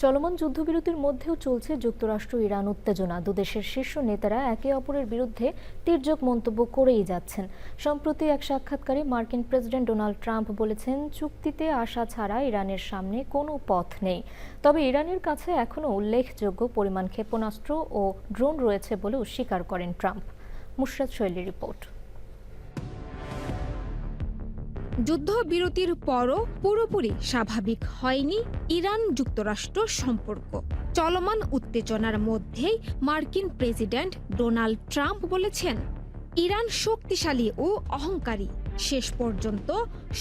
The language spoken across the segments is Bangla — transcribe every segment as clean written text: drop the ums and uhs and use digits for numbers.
চলমান যুদ্ধবিরতির মধ্যেও চলছে যুক্তরাষ্ট্র ইরান উত্তেজনা। দুদেশের শীর্ষ নেতারা একে অপরের বিরুদ্ধে তীর্যক মন্তব্য করেই যাচ্ছেন। সম্প্রতি এক সাক্ষাৎকারে মার্কিন প্রেসিডেন্ট ডোনাল্ড ট্রাম্প বলেছেন, চুক্তিতে আসা ছাড়া ইরানের সামনে কোনো পথ নেই। তবে ইরানের কাছে এখনও উল্লেখযোগ্য পরিমাণ ক্ষেপণাস্ত্র ও ড্রোন রয়েছে বলেও স্বীকার করেন ট্রাম্প। মুশরাত শৈলীর রিপোর্ট। যুদ্ধবিরতির পরও পুরোপুরি স্বাভাবিক হয়নি ইরান যুক্তরাষ্ট্র সম্পর্ক। চলমান উত্তেজনার মধ্যেই মার্কিন প্রেসিডেন্ট ডোনাল্ড ট্রাম্প বলেছেন, ইরান শক্তিশালী ও অহংকারী। শেষ পর্যন্ত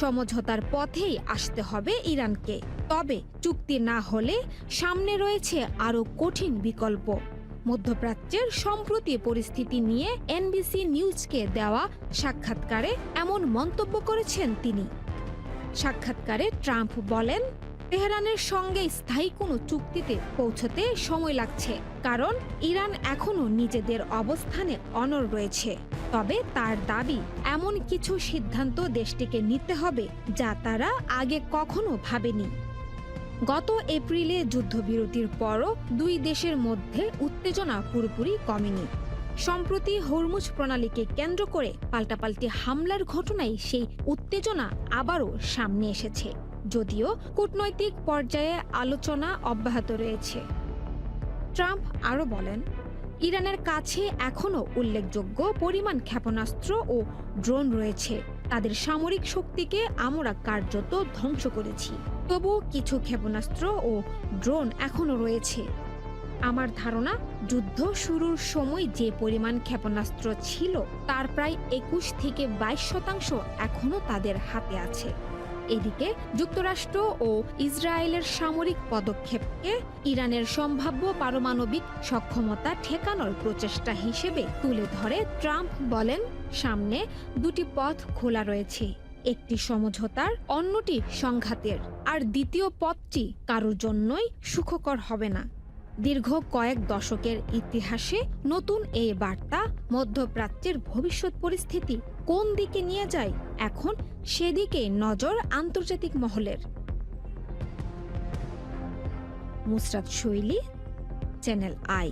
সমঝোতার পথেই আসতে হবে ইরানকে। তবে চুক্তি না হলে সামনে রয়েছে আরও কঠিন বিকল্প। মধ্যপ্রাচ্যের সম্প্রতি পরিস্থিতি নিয়ে এনবিসি নিউজকে দেওয়া সাক্ষাৎকারে এমন মন্তব্য করেছেন তিনি। সাক্ষাৎকারে ট্রাম্প বলেন, তেহরানের সঙ্গে স্থায়ী কোনো চুক্তিতে পৌঁছতে সময় লাগছে, কারণ ইরান এখনও নিজেদের অবস্থানে অনড় রয়েছে। তবে তার দাবি, এমন কিছু সিদ্ধান্ত দেশটিকে নিতে হবে যা তারা আগে কখনো ভাবেনি। গত এপ্রিলে যুদ্ধবিরতির পরও দুই দেশের মধ্যে উত্তেজনা পুরোপুরি কমেনি। সম্প্রতি হরমুজ প্রণালীকে কেন্দ্র করে পাল্টাপাল্টি হামলার ঘটনায় সেই উত্তেজনা আবারও সামনে এসেছে, যদিও কূটনৈতিক পর্যায়ে আলোচনা অব্যাহত রয়েছে। ট্রাম্প আরও বলেন, ইরানের কাছে এখনও উল্লেখযোগ্য পরিমাণ ক্ষেপণাস্ত্র ও ড্রোন রয়েছে। তাদের সামরিক শক্তিকে আমরা কার্যত ধ্বংস করেছি। তবুও কিছু ক্ষেপণাস্ত্র ও ড্রোন এখনও রয়েছে। আমার ধারণা, যুদ্ধ শুরুর সময় যে পরিমাণ ক্ষেপণাস্ত্র ছিল তার প্রায় ২১ থেকে ২২% এখনও তাদের হাতে আছে। এদিকে যুক্তরাষ্ট্র ও ইসরায়েলের সামরিক পদক্ষেপকে ইরানের সম্ভাব্য পারমাণবিক সক্ষমতা ঠেকানোর প্রচেষ্টা হিসেবে তুলে ধরে ট্রাম্প বলেন, সামনে দুটি পথ খোলা রয়েছে, একটি সমঝোতার, অন্যটি সংঘাতের। আর দ্বিতীয় পথটি কারোর জন্যই সুখকর হবে না। দীর্ঘ কয়েক দশকের ইতিহাসে নতুন এই বার্তা মধ্যপ্রাচ্যের ভবিষ্যৎ পরিস্থিতি কোন দিকে নিয়ে যায়, এখন সেদিকে নজর আন্তর্জাতিক মহলের। মুশরাত শৈলী, চ্যানেল আই।